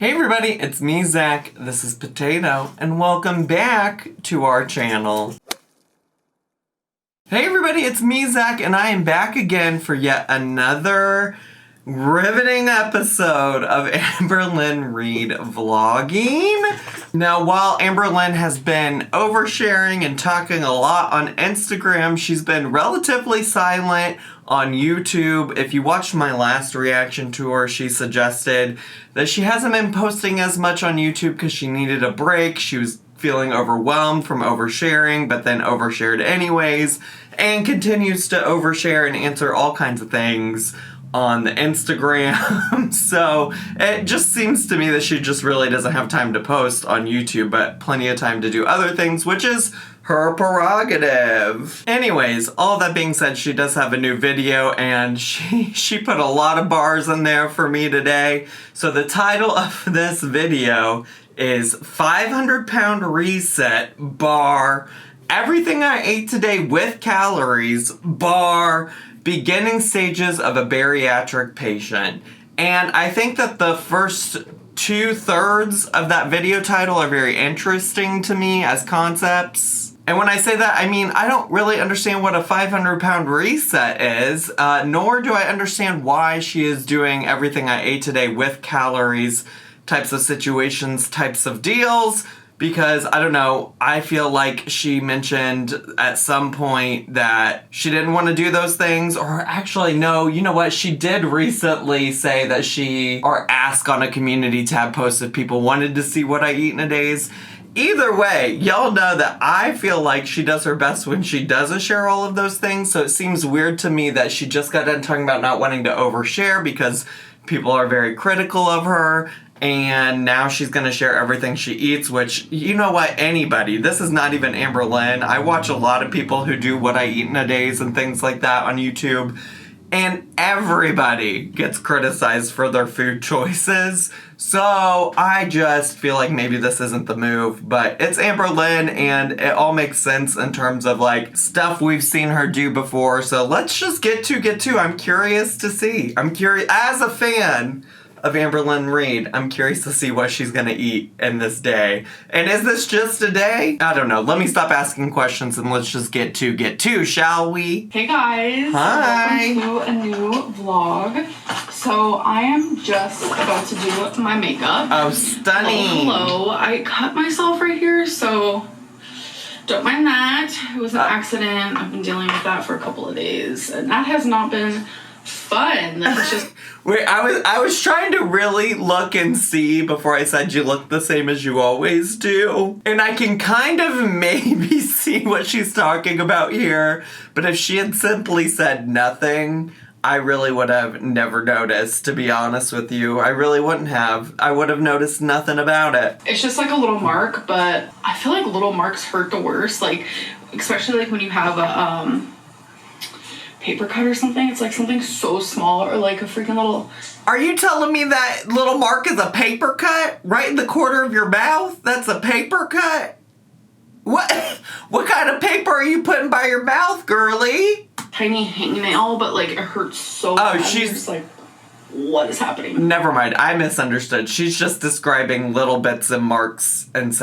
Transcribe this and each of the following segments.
Hey everybody, it's me, Zach. This is Potato, and welcome back to our channel. Hey everybody, it's me, Zach, and I am back again for yet another riveting episode of Amberlynn Reed vlogging. Now, while Amberlynn has been oversharing and talking a lot on Instagram, she's been relatively silent on YouTube. If you watched my last reaction to her, she suggested that she hasn't been posting as much on YouTube because she needed a break. She was feeling overwhelmed from oversharing, but then overshared anyways, and continues to overshare and answer all kinds of things on the Instagram. So it just seems to me that she just really doesn't have time to post on YouTube, but plenty of time to do other things, which is her prerogative. Anyways, all that being said, she does have a new video, and she put a lot of bars in there for me today. So the title of this video is 500-pound reset bar everything I ate today with calories bar beginning stages of a bariatric patient. And I think that the first 2/3 of that video title are very interesting to me as concepts. And when I say that, I mean, I don't really understand what a 500-pound reset is, nor do I understand why she is doing everything I ate today with calories, types of situations, types of deals, because, I don't know, I feel like she mentioned at some point that she didn't want to do those things, or actually, no, you know what, she did recently say that or ask on a community tab post if people wanted to see what I eat in a days. Either way, y'all know that I feel like she does her best when she doesn't share all of those things, so it seems weird to me that she just got done talking about not wanting to overshare because people are very critical of her, and now she's gonna share everything she eats, which, you know what, anybody, this is not even Amberlynn. I watch a lot of people who do what I eat in a days and things like that on YouTube, and everybody gets criticized for their food choices. So I just feel like maybe this isn't the move, but it's Amberlynn and it all makes sense in terms of like stuff we've seen her do before. So let's just get to. I'm curious to see. I'm curious as a fan of Amberlynn Reed. I'm curious to see what she's gonna eat in this day. And is this just a day? I don't know. Let me stop asking questions and let's just get to, shall we? Hey guys. Hi. Welcome to a new vlog. So I am just about to do my makeup. Oh, stunning. Oh, hello. I cut myself right here, so don't mind that. It was an accident. I've been dealing with that for a couple of days, and that has not been fun. It's just Wait, I was trying to really look and see before I said you look the same as you always do. And I can kind of maybe see what she's talking about here. But if she had simply said nothing, I really would have never noticed, to be honest with you. I really wouldn't have. I would have noticed nothing about it. It's just like a little mark, but I feel like little marks hurt the worst. Like, especially like when you have a paper cut or something. It's like something so small, or like a freaking little... Are you telling me that little mark is a paper cut? Right in the corner of your mouth? That's a paper cut? What kind of paper are you putting by your mouth, girly? Tiny hangnail, but like it hurts so bad. She's just like, what is happening? Never mind, I misunderstood. She's just describing little bits and marks and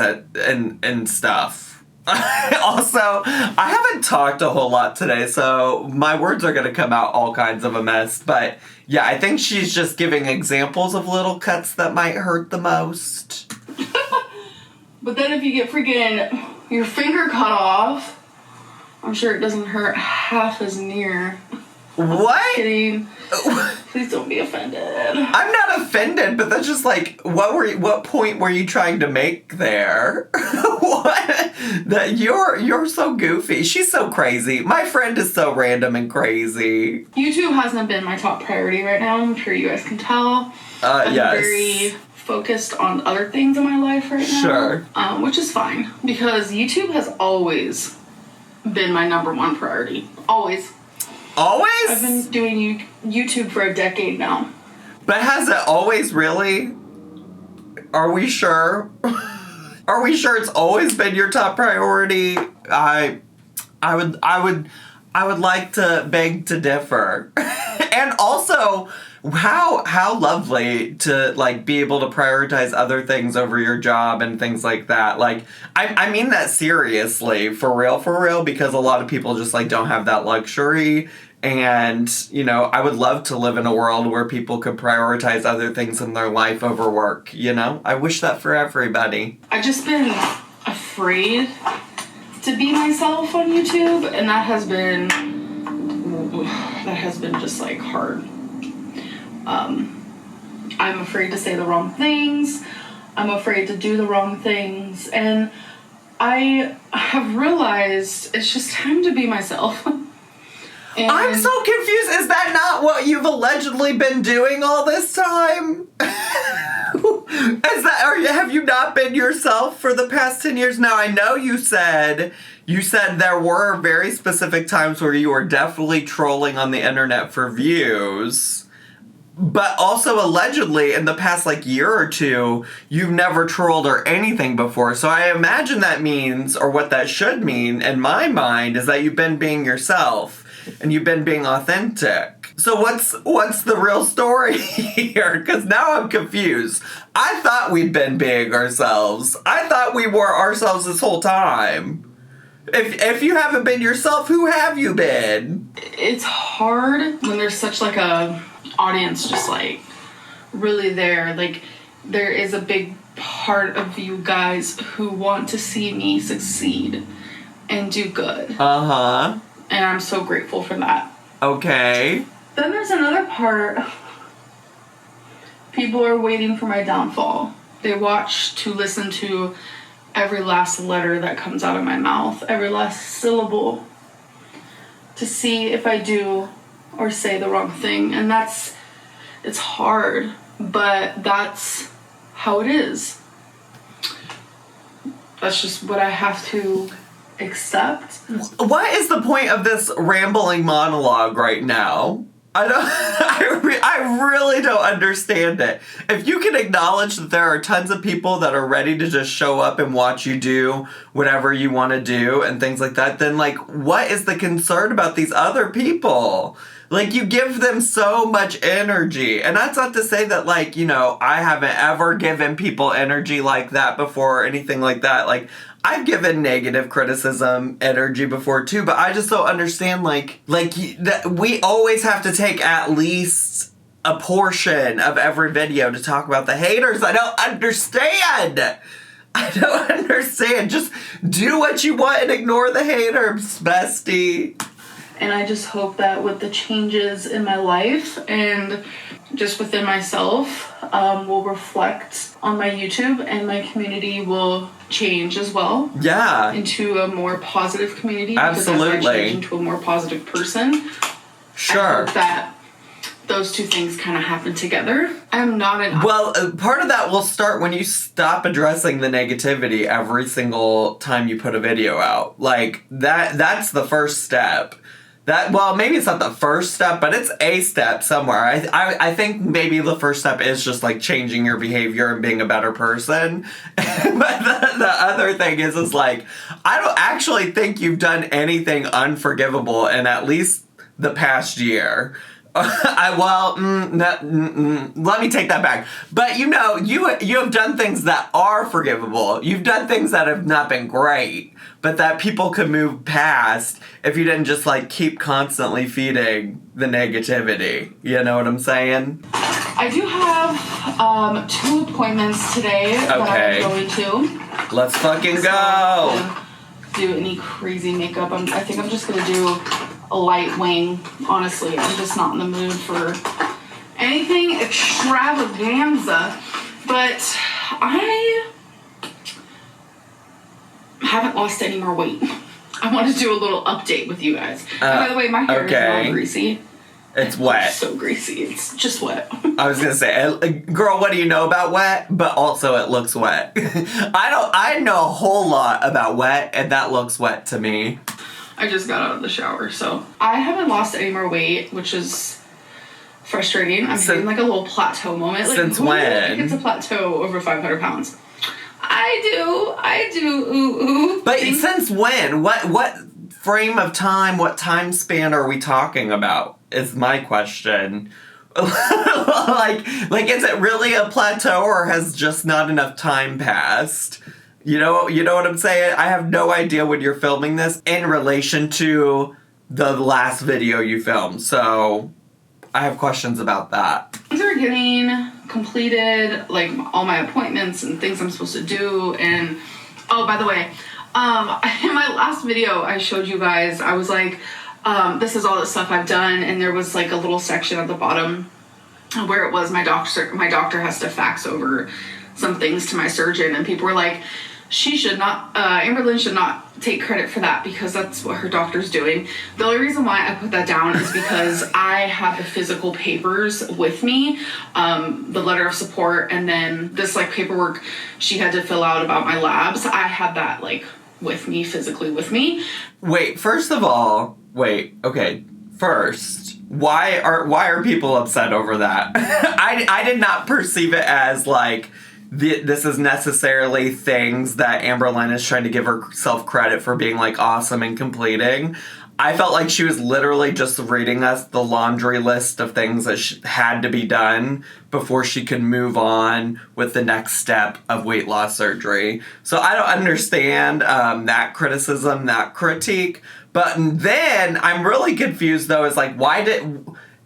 stuff. Also, I haven't talked a whole lot today, so my words are gonna come out all kinds of a mess. But yeah, I think she's just giving examples of little cuts that might hurt the most. But then if you get freaking your finger cut off, I'm sure it doesn't hurt half as near. What? Kidding. Please don't be offended. I'm not offended, but that's just like, what point were you trying to make there? What? That you're so goofy. She's so crazy. My friend is so random and crazy. YouTube hasn't been my top priority right now. I'm sure you guys can tell. I'm yes. very focused on other things in my life right now. Sure. Which is fine, because YouTube has always been my #1 priority. Always. Always? I've been doing YouTube for a decade now. But has it always really? Are we sure? Are we sure it's always been your top priority? I would like to beg to differ. And also, How lovely to, like, be able to prioritize other things over your job and things like that. Like, I mean that seriously, for real, because a lot of people just, like, don't have that luxury. And, you know, I would love to live in a world where people could prioritize other things in their life over work, you know? I wish that for everybody. I've just been afraid to be myself on YouTube, and that has been just, like, hard. I'm afraid to say the wrong things. I'm afraid to do the wrong things. And I have realized it's just time to be myself. And I'm so confused. Is that not what you've allegedly been doing all this time? Have you not been yourself for the past 10 years? Now, I know you said there were very specific times where you were definitely trolling on the internet for views. But also, allegedly, in the past, like, year or two, you've never trolled or anything before. So I imagine that means, or what that should mean, in my mind, is that you've been being yourself. And you've been being authentic. So what's the real story here? Because now I'm confused. I thought we'd been being ourselves. I thought we were ourselves this whole time. If you haven't been yourself, who have you been? It's hard when there's such, like, a audience just, like, really there. Like, there is a big part of you guys who want to see me succeed and do good. Uh-huh. And I'm so grateful for that. Okay. Then there's another part. People are waiting for my downfall. They watch to listen to every last letter that comes out of my mouth, every last syllable, to see if I do or say the wrong thing. And it's hard, but that's how it is. That's just what I have to accept. What is the point of this rambling monologue right now? I really don't understand it. If you can acknowledge that there are tons of people that are ready to just show up and watch you do whatever you want to do and things like that, then, like, what is the concern about these other people? Like, you give them so much energy. And that's not to say that, like, you know, I haven't ever given people energy like that before or anything like that. Like, I've given negative criticism energy before too, but I just don't understand, like that we always have to take at least a portion of every video to talk about the haters. I don't understand. Just do what you want and ignore the haters, bestie. And I just hope that with the changes in my life and just within myself will reflect on my YouTube, and my community will change as well. Yeah. Into a more positive community. Absolutely. Because as I change into a more positive person, sure. I hope that those two things kind of happen together. I'm not an... Well, part of that will start when you stop addressing the negativity every single time you put a video out. Like, that's the first step. Well, maybe it's not the first step, but it's a step somewhere. I think maybe the first step is just, like, changing your behavior and being a better person. But the other thing is like, I don't actually think you've done anything unforgivable in at least the past year. Let me take that back. But, you know, you have done things that are forgivable. You've done things that have not been great, but that people could move past if you didn't just, like, keep constantly feeding the negativity. You know what I'm saying? I do have 2 appointments today that I'm going to. Let's fucking go. Do any crazy makeup. I think I'm just going to do a light wing. Honestly, I'm just not in the mood for anything extravaganza. But I haven't lost any more weight. I want to do a little update with you guys. By the way, my hair is not greasy. It's wet. It's so greasy. It's just wet. I was gonna say, girl, what do you know about wet? But also, it looks wet. I know a whole lot about wet, and that looks wet to me. I just got out of the shower, so I haven't lost any more weight, which is frustrating. I'm hitting like a little plateau moment. Like, since when? It's a plateau over 500 pounds. I do. Ooh. But since when? What frame of time? What time span are we talking about? Is my question. like, is it really a plateau or has just not enough time passed? You know what I'm saying? I have no idea when you're filming this in relation to the last video you filmed. So I have questions about that. Things are getting completed, like all my appointments and things I'm supposed to do. And oh, by the way, in my last video I showed you guys, I was like, this is all the stuff I've done, and there was like a little section at the bottom where it was my doctor has to fax over some things to my surgeon, and people were like, Amberlynn should not take credit for that because that's what her doctor's doing. The only reason why I put that down is because I have the physical papers with me, the letter of support, and then this like paperwork she had to fill out about my labs. I had that like with me, physically with me. Wait, first of all, okay. First, why are people upset over that? I did not perceive it as like this is necessarily things that Amberlynn is trying to give herself credit for being like awesome and completing. I felt like she was literally just reading us the laundry list of things that had to be done before she could move on with the next step of weight loss surgery. So I don't understand that criticism, that critique. But then I'm really confused though, is like,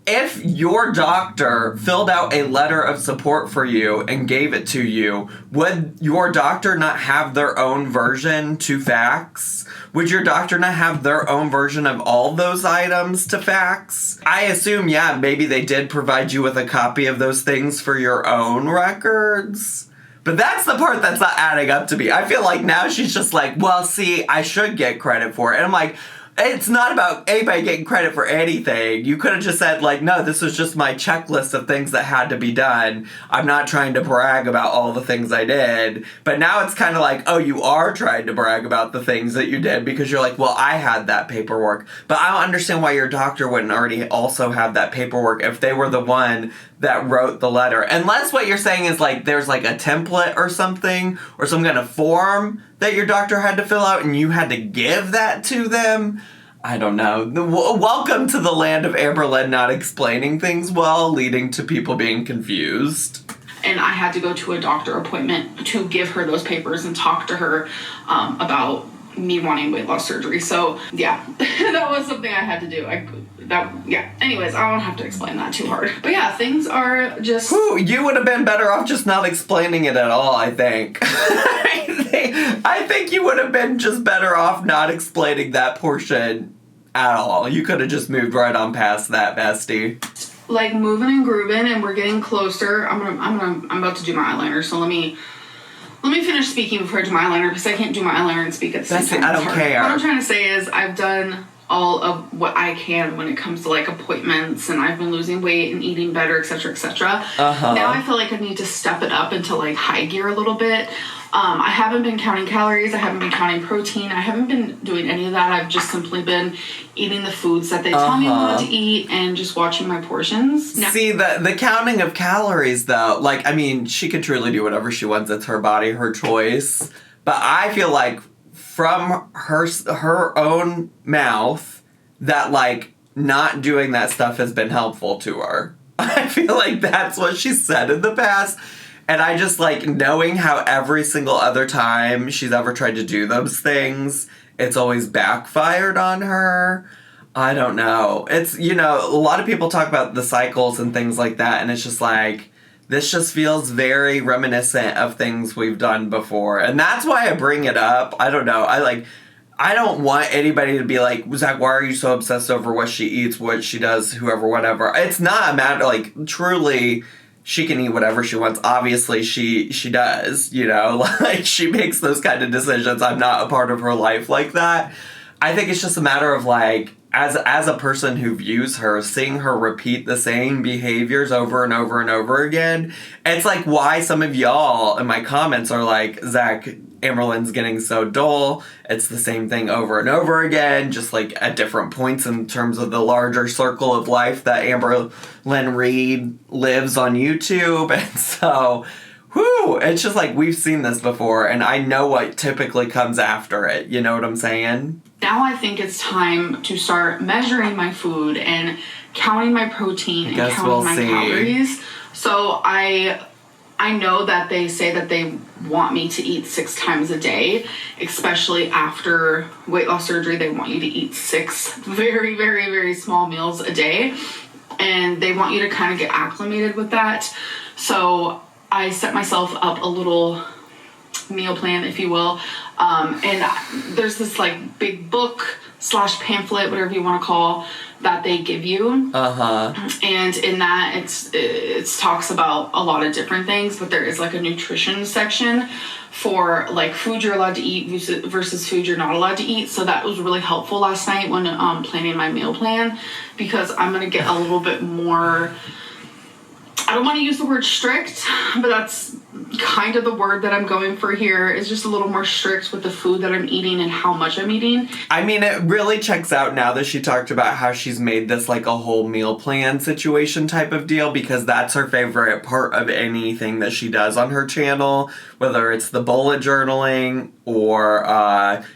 if your doctor filled out a letter of support for you and gave it to you, would your doctor not have their own version to fax? Would your doctor not have their own version of all those items to fax? I assume, yeah, maybe they did provide you with a copy of those things for your own records. But that's the part that's not adding up to me. I feel like now she's just like, well, see, I should get credit for it. And I'm like, it's not about anybody getting credit for anything. You could have just said, like, no, this was just my checklist of things that had to be done. I'm not trying to brag about all the things I did. But now it's kind of like, oh, you are trying to brag about the things that you did because you're like, well, I had that paperwork. But I don't understand why your doctor wouldn't already also have that paperwork if they were the one that wrote the letter. Unless what you're saying is like there's like a template or something or some kind of form that your doctor had to fill out and you had to give that to them. I don't know. Welcome to the land of Amberlynn not explaining things well, leading to people being confused. And I had to go to a doctor appointment to give her those papers and talk to her about me wanting weight loss surgery. So yeah, that was something I had to do. Anyways, I don't have to explain that too hard. But yeah, things are just... You would have been better off just not explaining it at all, I think. I think you would have been just better off not explaining that portion at all. You could have just moved right on past that, bestie. Like moving and grooving, and we're getting closer. I'm about to do my eyeliner, so let me finish speaking before I do my eyeliner, because I can't do my eyeliner and speak at the same time. I don't care. What I'm trying to say is I've done all of what I can when it comes to like appointments, and I've been losing weight and eating better, etc., etc. Now I feel like I need to step it up into like high gear a little bit. I haven't been counting calories. I haven't been counting protein. I haven't been doing any of that. I've just simply been eating the foods that they tell me what to eat and just watching my portions. Now, see, the counting of calories, though, like, I mean, she could truly do whatever she wants. It's her body, her choice. But I feel like from her own mouth that, like, not doing that stuff has been helpful to her. I feel like that's what she said in the past. And I just, like, knowing how every single other time she's ever tried to do those things, it's always backfired on her. I don't know. It's, you know, a lot of people talk about the cycles and things like that, and it's just like, this just feels very reminiscent of things we've done before. And that's why I bring it up. I don't know. I don't want anybody to be like, Zach, why are you so obsessed over what she eats, what she does, whoever, whatever. It's not a matter, like, truly... She can eat whatever she wants. Obviously, she does, you know? Like, she makes those kind of decisions. I'm not a part of her life like that. I think it's just a matter of, like, as a person who views her, seeing her repeat the same behaviors over and over and over again, it's like why some of y'all in my comments are like, Zach, Amberlynn's getting so dull. It's the same thing over and over again, just like at different points in terms of the larger circle of life that Amberlynn Reid lives on YouTube. And so, it's just like we've seen this before, and I know what typically comes after it. You know what I'm saying? Now I think it's time to start measuring my food and counting my protein and counting we'll my see. calories. So I know that they say that they want me to eat 6 times a day, especially after weight loss surgery. They want you to eat 6 very, very, very small meals a day. And they want you to kind of get acclimated with that. So I set myself up a little meal plan, if you will. And there's this like big book / pamphlet, whatever you want to call, that they give you. And in that it talks about a lot of different things, but there is like a nutrition section for like food you're allowed to eat versus food you're not allowed to eat. So that was really helpful last night when planning my meal plan, because I'm going to get a little bit more, I don't want to use the word strict, but that's kind of the word that I'm going for here, is just a little more strict with the food that I'm eating and how much I'm eating. I mean, it really checks out now that she talked about how she's made this like a whole meal plan situation type of deal, because that's her favorite part of anything that she does on her channel, whether it's the bullet journaling or,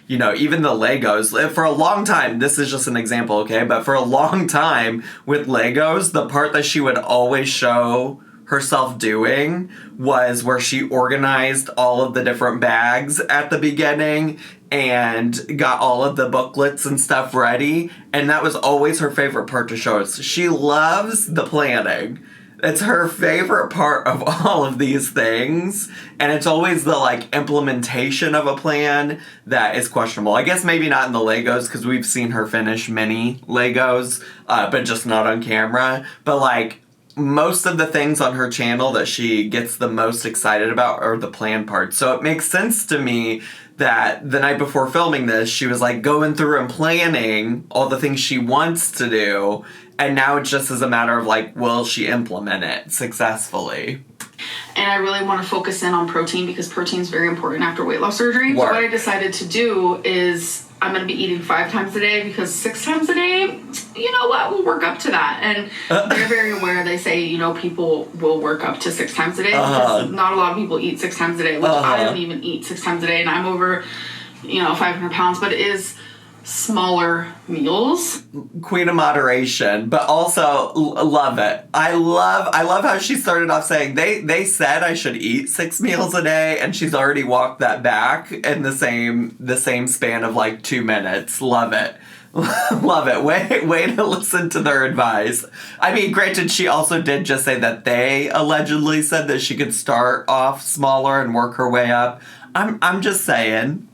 even the Legos. For a long time, this is just an example, okay? But for a long time with Legos, the part that she would always show herself doing was where she organized all of the different bags at the beginning and got all of the booklets and stuff ready, and that was always her favorite part to show us. She loves the planning. It's her favorite part of all of these things, and it's always the like implementation of a plan that is questionable. I guess maybe not in the Legos, because we've seen her finish many Legos, but just not on camera. But like, most of the things on her channel that she gets the most excited about are the plan parts. So it makes sense to me that the night before filming this, she was like going through and planning all the things she wants to do. And now it just is a matter of like, will she implement it successfully? And I really want to focus in on protein, because protein is very important after weight loss surgery. So what I decided to do is I'm going to be eating 5 times a day, because 6 times a day, you know what, we'll work up to that. And they're very aware. They say, people will work up to 6 times a day, because not a lot of people eat 6 times a day, which I don't even eat 6 times a day, and I'm over, 500 pounds, but it is smaller meals. Queen of moderation, but also love it. I love how she started off saying they said I should eat 6 meals a day, and she's already walked that back in the same span of like 2 minutes. Love it. Love it. Way to listen to their advice. I mean, granted, she also did just say that they allegedly said that she could start off smaller and work her way up. I'm just saying.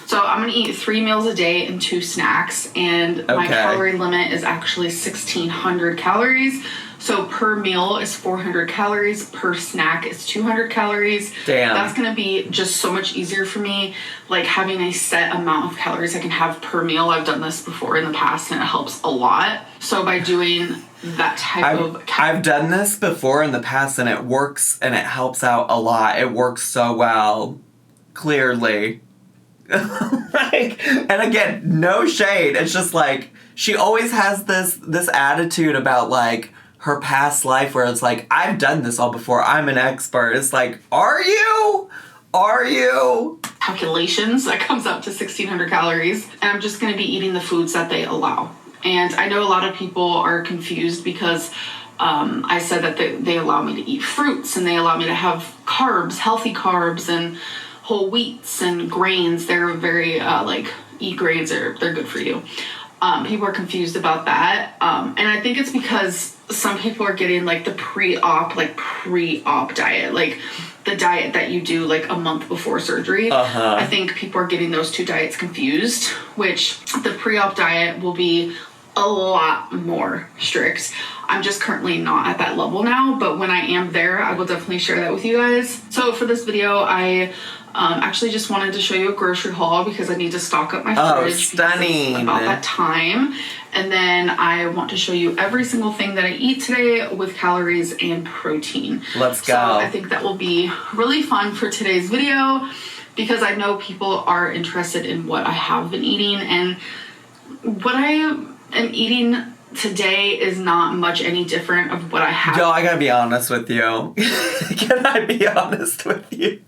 So I'm going to eat 3 meals a day and 2 snacks, and my calorie limit is actually 1,600 calories. So per meal is 400 calories, per snack is 200 calories. Damn. That's going to be just so much easier for me, like having a set amount of calories I can have per meal. I've done this before in the past, and it helps a lot. So by doing that type of... I've done this before in the past, and it works, and it helps out a lot. It works so well. Clearly. And again, no shade. It's just like, she always has this attitude about like her past life where it's like, I've done this all before, I'm an expert. It's like, are you? Calculations, that comes up to 1,600 calories. And I'm just going to be eating the foods that they allow. And I know a lot of people are confused because I said that they allow me to eat fruits, and they allow me to have carbs, healthy carbs, and whole wheats and grains. They're very eat grains, they're good for you. People are confused about that, and I think it's because some people are getting like the pre-op diet, like the diet that you do like a month before surgery. I think people are getting those 2 diets confused, which the pre-op diet will be a lot more strict. I'm just currently not at that level now, but when I am there, I will definitely share that with you guys. So for this video, I actually just wanted to show you a grocery haul, because I need to stock up my fridge. Oh, stunning. About that time. And then I want to show you every single thing that I eat today with calories and protein. Let's go. So I think that will be really fun for today's video, because I know people are interested in what I have been eating, and what I am eating today is not much any different of what I have. Yo, I gotta be honest with you. Can I be honest with you?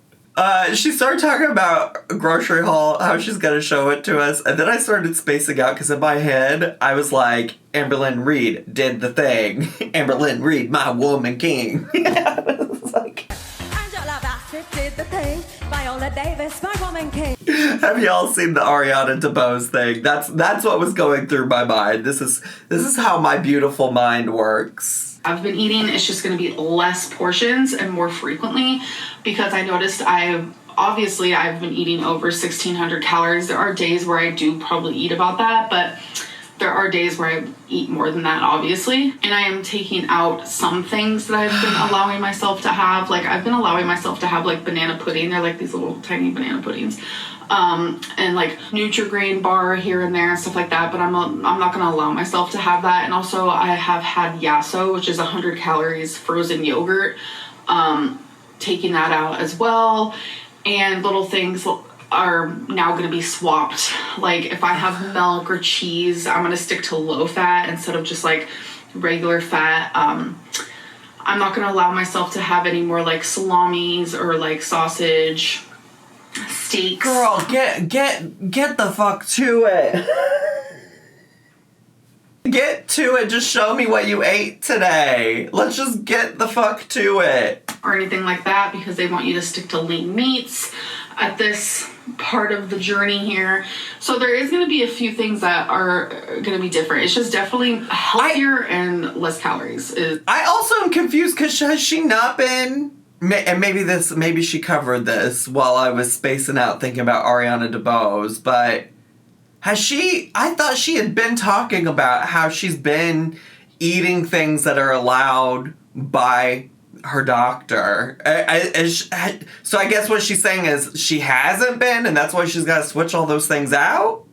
She started talking about grocery haul, how she's gonna show it to us, and then I started spacing out because in my head I was like, Amberlynn Reed did the thing. Amberlynn Reed, my woman king. It's like, Angela Bassett did the thing. Viola Davis, my woman king. have y'all seen the Ariana DeBose thing? That's what was going through my mind. This is how my beautiful mind works. I've been eating, it's just going to be less portions and more frequently because I noticed I've been eating over 1,600 calories. There are days where I do probably eat about that, but there are days where I eat more than that, obviously. And I am taking out some things that I've been allowing myself to have. Like, I've been allowing myself to have, like, banana pudding. They're, like, these little tiny banana puddings. And, like, Nutri-Grain bar here and there and stuff like that. But I'm not going to allow myself to have that. And also, I have had Yasso, which is 100 calories frozen yogurt. Taking that out as well. And little things are now going to be swapped. Like, if I have milk or cheese, I'm going to stick to low fat instead of just like regular fat. I'm not going to allow myself to have any more like salamis or like sausage, steaks. Girl, get the fuck to it. Get to it. Just show me what you ate today. Let's just get the fuck to it. Or anything like that, because they want you to stick to lean meats at this part of the journey here. So there is going to be a few things that are going to be different. It's just definitely healthier and less calories. I also am confused because has she not been, and maybe she covered this while I was spacing out thinking about Ariana DeBose, but has she, I thought she had been talking about how she's been eating things that are allowed by her doctor. So I guess what she's saying is she hasn't been, and that's why she's got to switch all those things out.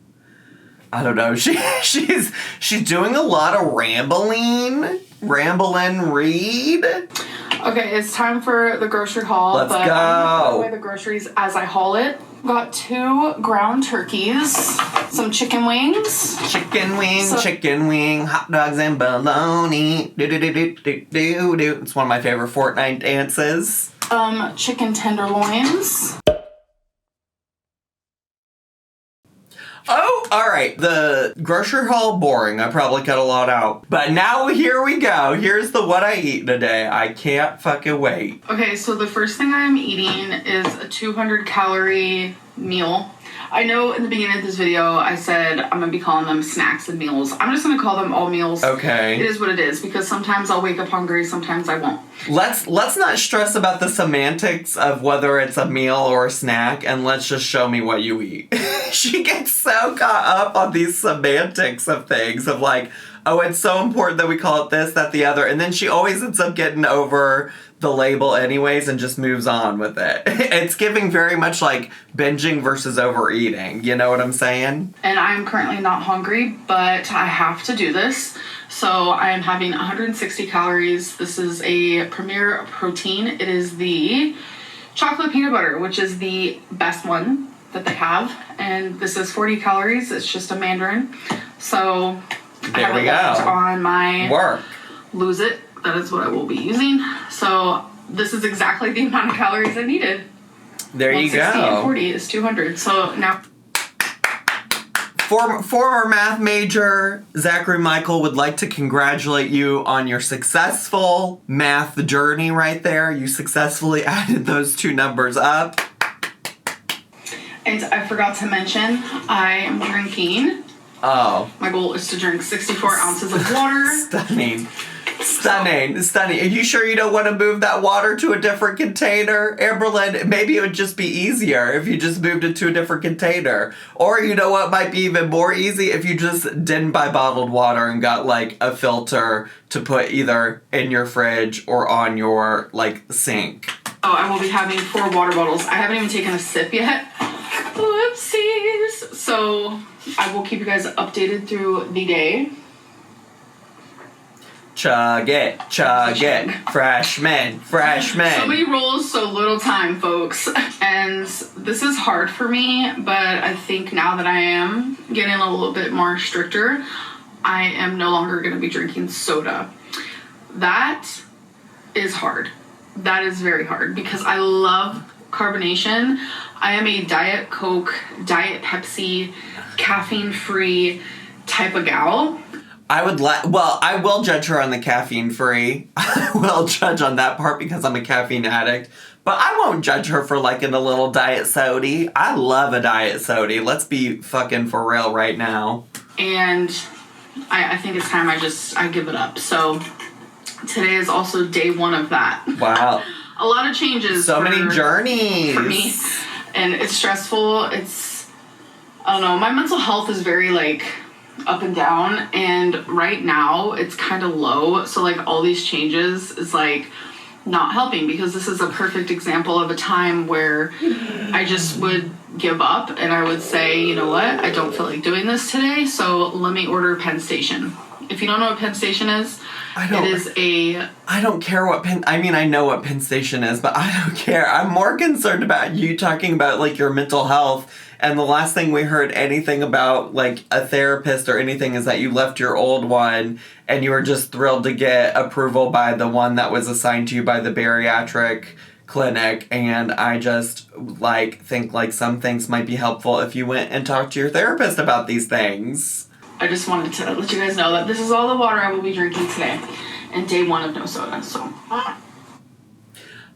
I don't know. She's doing a lot of Amberlynn Reed. Okay, it's time for the grocery haul. Let's but go. I'm gonna put away the groceries as I haul it. Got 2 ground turkeys, some chicken wings. Chicken wing, hot dogs and bologna. Do. It's one of my favorite Fortnite dances. Chicken tenderloins. Oh, all right. The grocery haul, boring. I probably cut a lot out. But now here we go. Here's the what I eat today. I can't fucking wait. Okay, so the first thing I'm eating is a 200 calorie meal. I know in the beginning of this video I said I'm going to be calling them snacks and meals. I'm just going to call them all meals. Okay. It is what it is because sometimes I'll wake up hungry, sometimes I won't. Let's not stress about the semantics of whether it's a meal or a snack, and let's just show me what you eat. She gets so caught up on these semantics of things of like, oh, it's so important that we call it this, that, the other, and then she always ends up getting over the label anyways and just moves on with it. It's giving very much like binging versus overeating. You know what I'm saying? And I'm currently not hungry, but I have to do this. So I am having 160 calories. This is a Premier Protein. It is the chocolate peanut butter, which is the best one that they have. And this is 40 calories. It's just a mandarin. So I have it left on my work. Lose It. That is what I will be using. So this is exactly the amount of calories I needed. There you go. 160 and 40 is 200. So now... Former math major Zachary Michael would like to congratulate you on your successful math journey right there. You successfully added those 2 numbers up. And I forgot to mention, I am drinking. Oh. My goal is to drink 64 ounces of water. Stunning. Are you sure you don't want to move that water to a different container? Amberlynn, maybe it would just be easier if you just moved it to a different container. Or you know what might be even more easy? If you just didn't buy bottled water and got like a filter to put either in your fridge or on your like sink. Oh, I will be having 4 water bottles. I haven't even taken a sip yet. Whoopsies. So I will keep you guys updated through the day. Chug it, freshman. So many rolls, so little time, folks. And this is hard for me, but I think now that I am getting a little bit more stricter, I am no longer going to be drinking soda. That is hard. That is very hard because I love carbonation. I am a Diet Coke, Diet Pepsi, caffeine-free type of gal. I will judge her on the caffeine-free. I will judge on that part because I'm a caffeine addict. But I won't judge her for liking a little diet soda. I love a diet soda. Let's be fucking for real right now. And I think it's time I give it up. So today is also day 1 of that. Wow. A lot of changes. So many journeys. For me. And it's stressful. I don't know, my mental health is very, like, up and down. And right now, it's kind of low. So, like, all these changes is, like, not helping, because this is a perfect example of a time where I just would give up and I would say, you know what, I don't feel like doing this today, so let me order Penn Station. If you don't know what Penn Station is, I don't care what I know what Penn Station is, but I don't care. I'm more concerned about you talking about, like, your mental health. And the last thing we heard anything about, like, a therapist or anything is that you left your old one and you were just thrilled to get approval by the one that was assigned to you by the bariatric clinic. And I just, like, think, like, some things might be helpful if you went and talked to your therapist about these things. I just wanted to let you guys know that this is all the water I will be drinking today. And day 1 of no soda, so...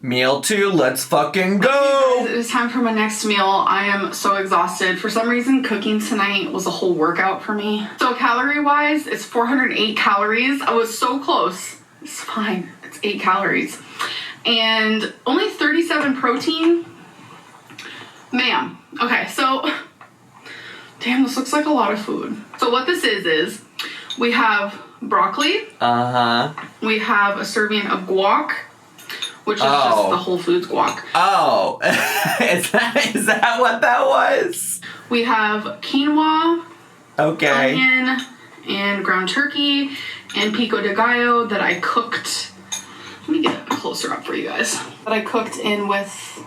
Meal 2, let's fucking go! Guys, it is time for my next meal. I am so exhausted. For some reason, cooking tonight was a whole workout for me. So calorie-wise, it's 408 calories. I was so close. It's fine. It's 8 calories. And only 37 protein. Ma'am. Okay, so... Damn, this looks like a lot of food. So what this is we have broccoli. Uh-huh. We have a serving of guac, which is just the Whole Foods guac. Oh, is that what that was? We have quinoa, okay, onion, and ground turkey, and pico de gallo that I cooked. Let me get closer up for you guys. That I cooked in with,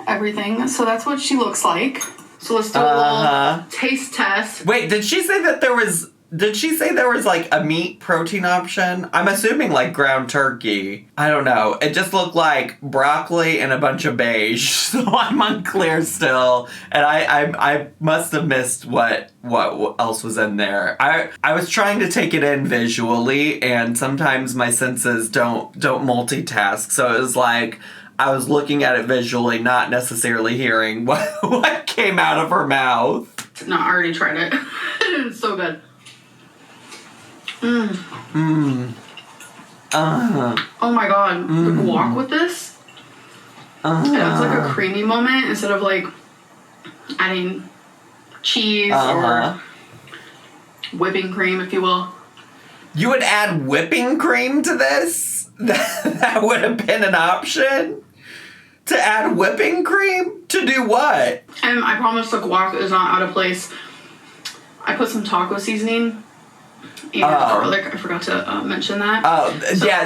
everything. So that's what she looks like. So let's do a little taste test. Wait, did she say there was like a meat protein option? I'm assuming like ground turkey. I don't know. It just looked like broccoli and a bunch of beige. So I'm unclear still. And I must have missed what else was in there. I was trying to take it in visually, and sometimes my senses don't multitask. So it was like I was looking at it visually, not necessarily hearing what came out of her mouth. No, I already tried it. It's so good. Oh my god, the guac with this. It has like a creamy moment instead of like adding cheese or whipping cream, if you will. You would add whipping cream to this? That would have been an option? To add whipping cream? To do what? And I promise the guac is not out of place. I put some taco seasoning and garlic. I forgot to mention that.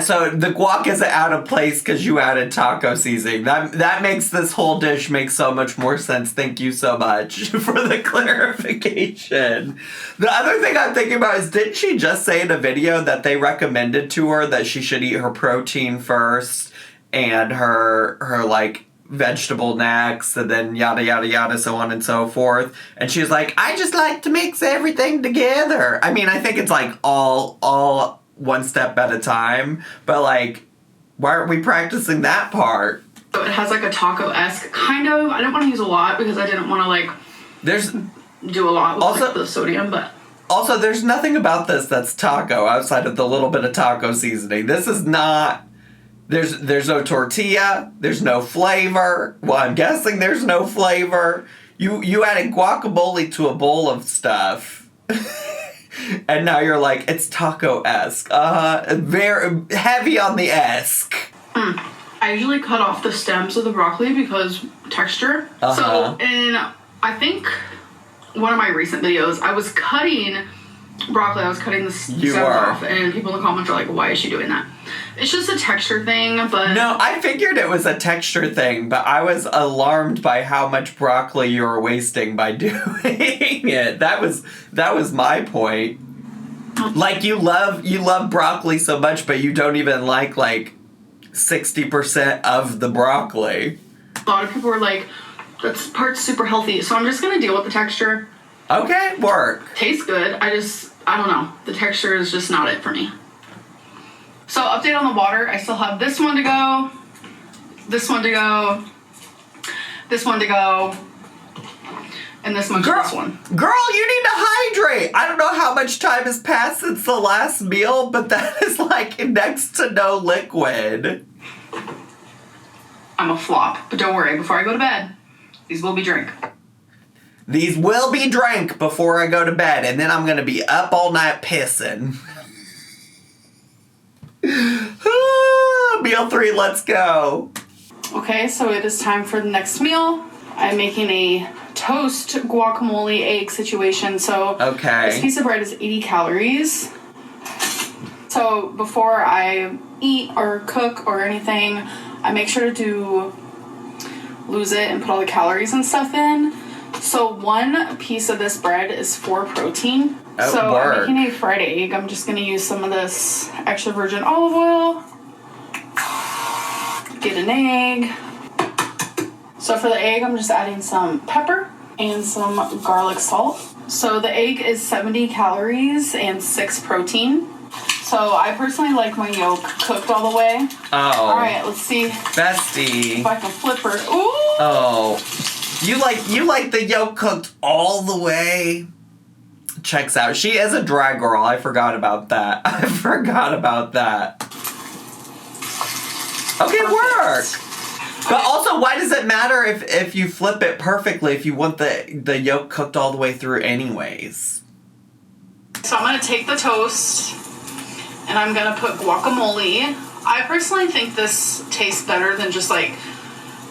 So the guac isn't out of place because you added taco seasoning. That makes this whole dish make so much more sense. Thank you so much for the clarification. The other thing I'm thinking about is, didn't she just say in a video that they recommended to her that she should eat her protein first and her like vegetable next, and then yada yada yada, so on and so forth. And she's like, I just like to mix everything together. I mean, I think it's like all one step at a time, but like, why aren't we practicing that part? So it has like a taco-esque kind of. I don't want to use a lot because I didn't want to like do a lot with also, like, the sodium, but also there's nothing about this that's taco outside of the little bit of taco seasoning. This is not. There's no tortilla. There's no flavor. Well, I'm guessing there's no flavor. You added guacamole to a bowl of stuff. And now you're like, it's taco-esque. Very heavy on the esque. I usually cut off the stems of the broccoli because texture. So in, I think, one of my recent videos, I was cutting broccoli. I was cutting the stems off, and people in the comments are like, why is she doing that? It's just a texture thing, but... No, I figured it was a texture thing, but I was alarmed by how much broccoli you were wasting by doing it. That was my point. Like, you love broccoli so much, but you don't even like 60% of the broccoli. A lot of people were like, "That part's super healthy," so I'm just gonna deal with the texture. Okay, work. Tastes good. I don't know. The texture is just not it for me. So update on the water. I still have this one to go, this one to go, this one to go, and this one to this one. Girl, you need to hydrate. I don't know how much time has passed since the last meal, but that is like next to no liquid. I'm a flop, but don't worry. Before I go to bed, these will be drank. These will be drank before I go to bed, and then I'm going to be up all night pissing. Meal 3, let's go. Okay, so it is time for the next meal. I'm making a toast guacamole egg situation. So this piece of bread is 80 calories. So before I eat or cook or anything, I make sure to lose it and put all the calories and stuff in. So 1 piece of this bread is 4 protein. So I'm making a fried egg. I'm just going to use some of this extra virgin olive oil. Get an egg. So for the egg, I'm just adding some pepper and some garlic salt. So the egg is 70 calories and 6 protein. So I personally like my yolk cooked all the way. Oh. All right, let's see. Bestie. If I can flip her. Ooh. Oh. You like the yolk cooked all the way? Checks out. She is a dry girl. I forgot about that. Okay, work. But also, why does it matter if you flip it perfectly if you want the yolk cooked all the way through anyways? So I'm going to take the toast and I'm going to put guacamole. I personally think this tastes better than just like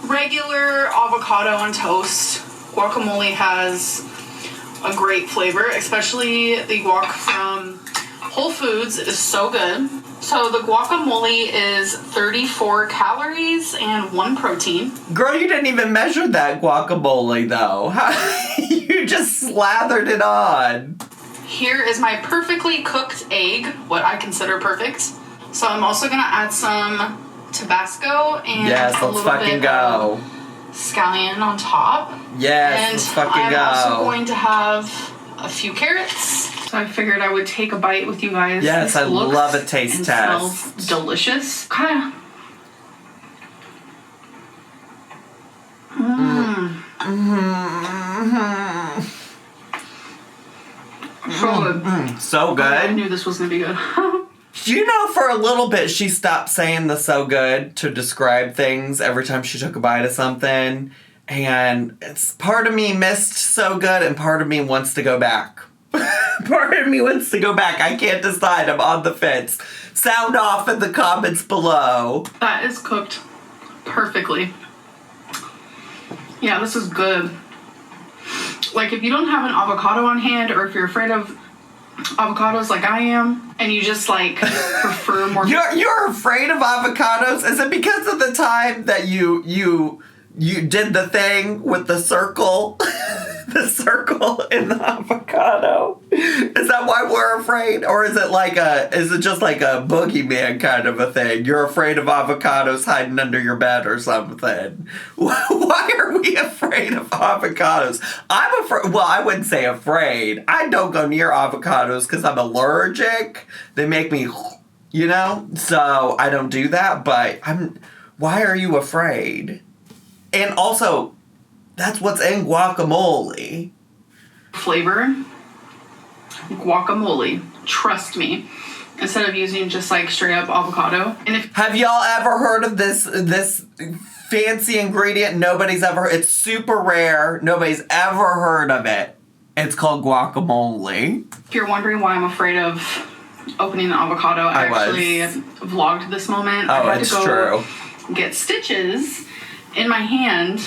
regular avocado on toast. Guacamole has a great flavor, especially the guac from Whole Foods is so good. So the guacamole is 34 calories and 1 protein. Girl, you didn't even measure that guacamole though. You just slathered it on. Here is my perfectly cooked egg, what I consider perfect. So I'm also gonna add some Tabasco and yes, a let's little fucking bit go. of scallion on top. Yes, and let's fucking I'm go. also going to have a few carrots. So I figured I would take a bite with you guys. Yes, I love a taste test. Smells delicious. Kind of. So good. So good. I knew this was gonna be good. You know, for a little bit, she stopped saying the so good to describe things every time she took a bite of something. And it's part of me missed so good and part of me wants to go back. Part of me wants to go back. I can't decide. I'm on the fence. Sound off in the comments below. That is cooked perfectly. Yeah, this is good. Like, if you don't have an avocado on hand, or if you're afraid of avocados like I am, and you just, like, prefer more... You're afraid of avocados? Is it because of the time that you did the thing with the circle? The circle in the avocado? Is that why we're afraid? Or is it just like a boogeyman kind of a thing? You're afraid of avocados hiding under your bed or something? Why are we afraid of avocados? I'm afraid, well, I wouldn't say afraid. I don't go near avocados because I'm allergic. They make me, so I don't do that, but why are you afraid? And also, that's what's in guacamole. Flavor. Guacamole. Trust me. Instead of using just like straight up avocado. And have y'all ever heard of this fancy ingredient nobody's ever heard? It's super rare. Nobody's ever heard of it. It's called guacamole. If you're wondering why I'm afraid of opening an avocado, I actually vlogged this moment. I had to go get stitches in my hand,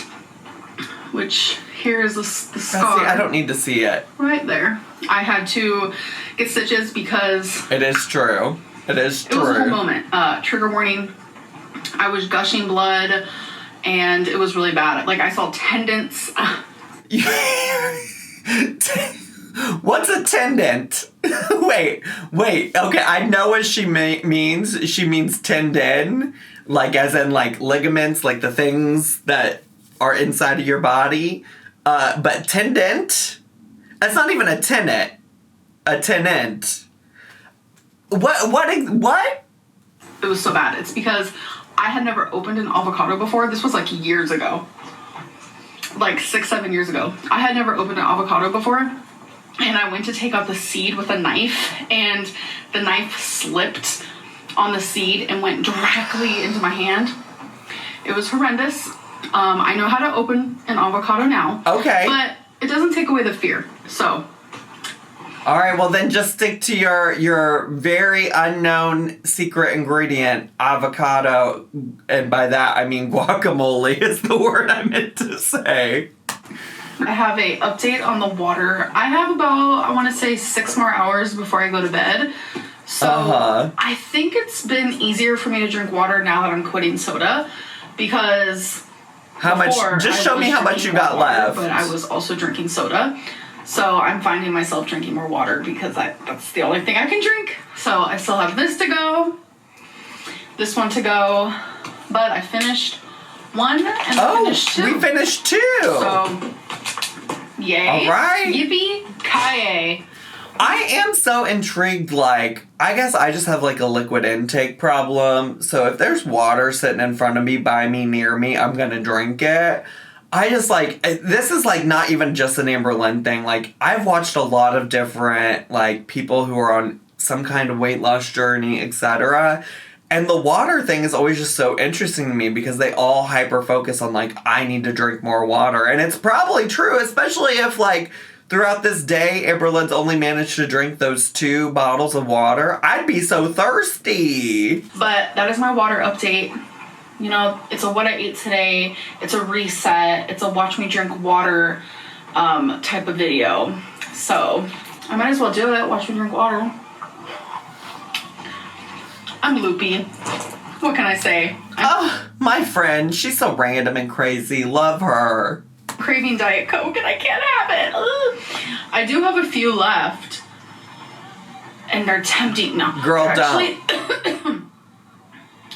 which here is the scar. I don't need to see it. Right there. I had to get stitches because... It is true. It is true. It was a whole moment. Trigger warning. I was gushing blood, and it was really bad. Like, I saw tendons. What's a tendon? wait. Okay, I know what she means. She means tendon, like as in like ligaments, like the things that are inside of your body. But tendant? That's not even a tenant. A tenant. What? It was so bad. It's because I had never opened an avocado before. This was like years ago. Like 6-7 years ago. I had never opened an avocado before. And I went to take out the seed with a knife. And the knife slipped on the seed and went directly into my hand. It was horrendous. I know how to open an avocado now. Okay. But it doesn't take away the fear. So... All right, well then just stick to your very unknown secret ingredient, avocado, and by that I mean guacamole is the word I meant to say. I have a update on the water. I have about, I want to say 6 more hours before I go to bed. So I think it's been easier for me to drink water now that I'm quitting soda because how much? Just show me how much you got left. But I was also drinking soda. So I'm finding myself drinking more water because that's the only thing I can drink. So I still have this to go, this one to go, but I finished one and I finished two. We finished 2. So, yay. All right. Yippee-ki-yay. I am so intrigued, like, I guess I just have like a liquid intake problem. So if there's water sitting in front of me, by me, near me, I'm gonna drink it. I just, like, this is, like, not even just an Amberlynn thing. Like, I've watched a lot of different, like, people who are on some kind of weight loss journey, etc. And the water thing is always just so interesting to me because they all hyper-focus on, like, I need to drink more water. And it's probably true, especially if, like, throughout this day, Amberlynn's only managed to drink those 2 bottles of water. I'd be so thirsty. But that is my water update. You know, it's a what I ate today, it's a reset, it's a watch me drink water type of video. So, I might as well do it, watch me drink water. I'm loopy. What can I say? My friend, she's so random and crazy. Love her. I'm craving Diet Coke and I can't have it. Ugh. I do have a few left. And they're tempting. No. Girl, actually, don't.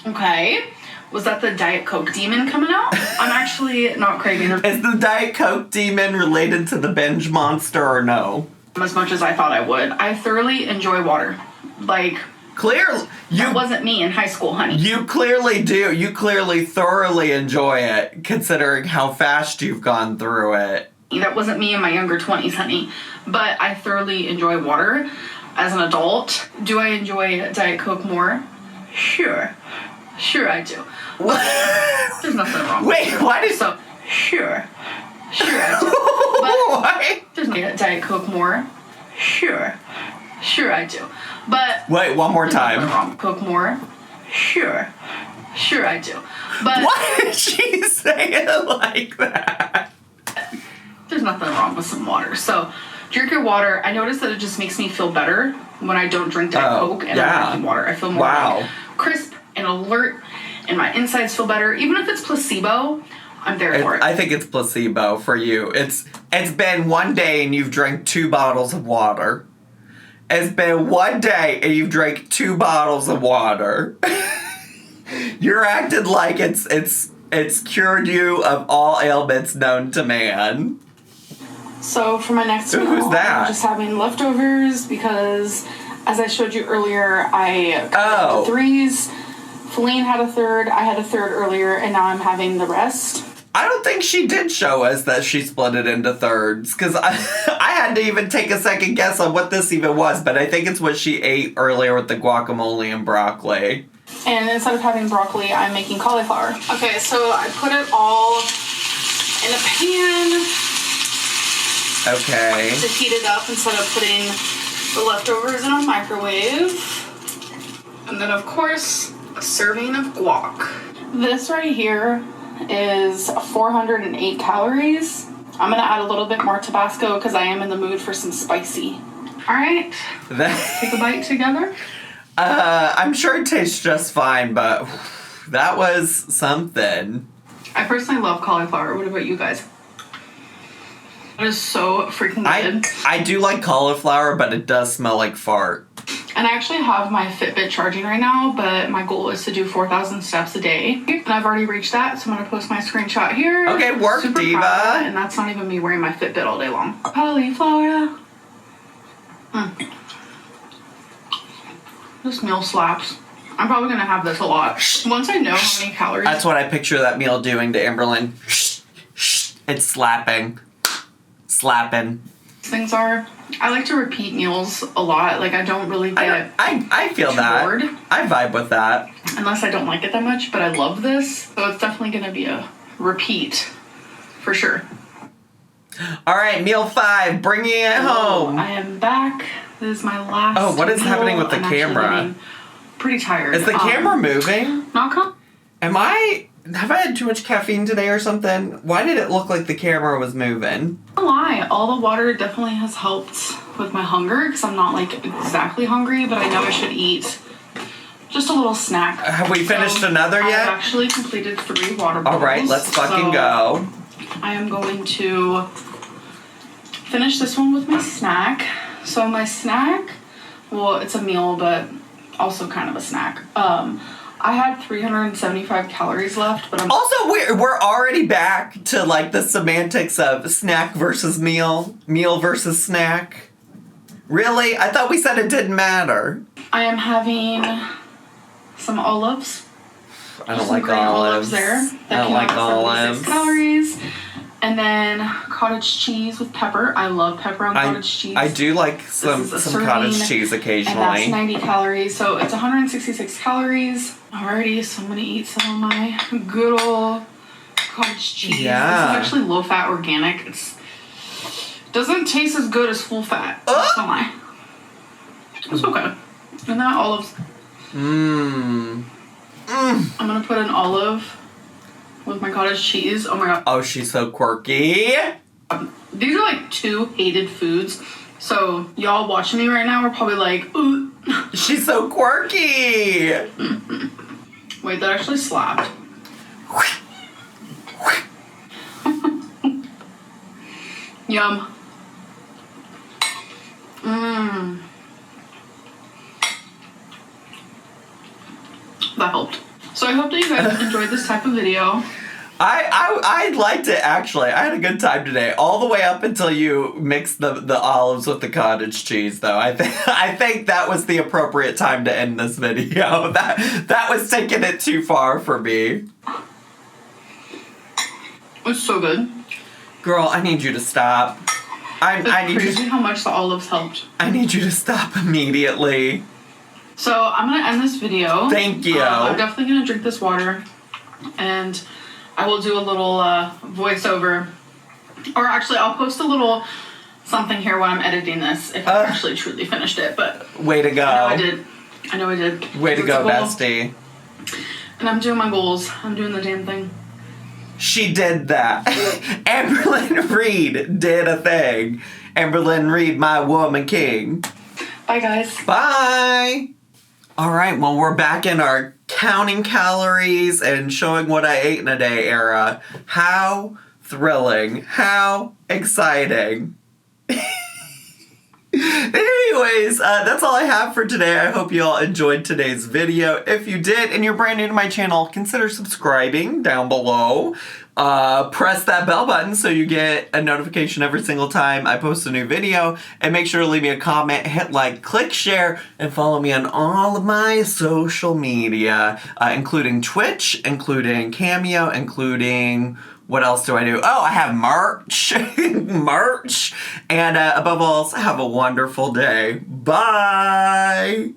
Okay. Was that the Diet Coke demon coming out? I'm actually not craving them. Is the Diet Coke demon related to the binge monster or no? As much as I thought I would. I thoroughly enjoy water. Like, clearly, that wasn't me in high school, honey. You clearly do. You clearly thoroughly enjoy it, considering how fast you've gone through it. That wasn't me in my younger 20s, honey. But I thoroughly enjoy water as an adult. Do I enjoy Diet Coke more? Sure. Sure I do. But there's nothing wrong with it. Wait, why did... So, sure I do. But Why? there's no Diet Coke more. Sure I do. But... Wait, one more there's nothing time. wrong with Coke more. Sure I do. But... Why did she say it like that? There's nothing wrong with some water. So, drink your water. I notice that it just makes me feel better when I don't drink Diet Coke and I'm drinking water. I feel more like crisp and alert, and my insides feel better. Even if it's placebo, I'm there for it. I think it's placebo for you. It's been one day and you've drank 2 bottles of water. It's been one day and you've drank 2 bottles of water. You're acting like it's cured you of all ailments known to man. So for my next meal, who's that? I'm just having leftovers because, as I showed you earlier, I cut into 3s. Feline had a 3rd, I had a 3rd earlier, and now I'm having the rest. I don't think she did show us that she split it into 3rds, because I had to even take a second guess on what this even was, but I think it's what she ate earlier with the guacamole and broccoli. And instead of having broccoli, I'm making cauliflower. Okay, so I put it all in a pan. Okay. To heat it up instead of putting the leftovers in a microwave. And then, of course, a serving of guac. This right here is 408 calories. I'm gonna add a little bit more Tabasco because I am in the mood for some spicy. All right, take a bite together. I'm sure it tastes just fine, but that was something. I personally love cauliflower. What about you guys? It is so freaking good. I do like cauliflower, but it does smell like fart. And I actually have my Fitbit charging right now, but my goal is to do 4,000 steps a day. And I've already reached that, so I'm going to post my screenshot here. Okay, work, Super diva. proud of that, and that's not even me wearing my Fitbit all day long. Cauliflower. This meal slaps. I'm probably going to have this a lot. Once I know how many calories... That's what I picture that meal doing to Amberlynn. It's slapping. Slapping. Things are... I like to repeat meals a lot. Like, I don't really get... I feel that. bored. I vibe with that. Unless I don't like it that much, but I love this. So it's definitely going to be a repeat. For sure. All right, meal 5. Bringing it home. I am back. This is my last Oh, what is meal. happening with the I'm actually camera? getting pretty tired. Is the camera moving? Not Have I had too much caffeine today or something? Why did it look like the camera was moving? gonna lie, all the water definitely has helped with my hunger because I'm not like exactly hungry, but I know I should eat just a little snack. Have we finished another yet? I've actually completed 3 water bottles. All right, let's fucking so go. I am going to finish this one with my snack. So my snack, well, it's a meal, but also kind of a snack. I had 375 calories left, but I'm Also, we're already back to like the semantics of snack versus meal versus snack. Really? I thought we said it didn't matter. I am having some olives. I don't Some like green olives. there. I don't like olives. 76 calories. And then cottage cheese with pepper. I love pepper on cottage cheese. I do like some This is a cottage serving, cheese And occasionally. that's 90 calories. So it's 166 calories. Alrighty, so I'm going to eat some of my good old cottage cheese. Yeah. This is actually low-fat organic. It doesn't taste as good as full-fat. Not gonna lie. It's okay. And that olives. I'm going to put an olive with my cottage cheese. Oh my god. Oh, she's so quirky. These are like 2 hated foods. So y'all watching me right now are probably like, ooh. She's so quirky. Wait, that actually slapped. Yum. That helped. So I hope that you guys enjoyed this type of video. I liked it actually. I had a good time today, all the way up until you mixed the olives with the cottage cheese. Though I think that was the appropriate time to end this video. That was taking it too far for me. It's so good. Girl, I need you to stop. I need Crazy you. how much the olives helped. I need you to stop immediately. So I'm gonna end this video. Thank you. I'm definitely gonna drink this water, and I will do a little voiceover, or actually I'll post a little something here while I'm editing this if I actually truly finished it. But way to go. I know I did. Way to It's go, a goal, bestie. And I'm doing my goals. I'm doing the damn thing. She did that. Amberlynn Reed did a thing. Amberlynn Reed, my woman king. Bye, guys. Bye. All right, well, we're back in our counting calories and showing what I ate in a day era. How thrilling. How exciting. Anyways, that's all I have for today. I hope you all enjoyed today's video. If you did and you're brand new to my channel, consider subscribing down below. Press that bell button so you get a notification every single time I post a new video. And make sure to leave me a comment, hit like, click share, and follow me on all of my social media, including Twitch, including Cameo, including... What else do I do? Oh, I have merch. Merch. And above all, have a wonderful day. Bye.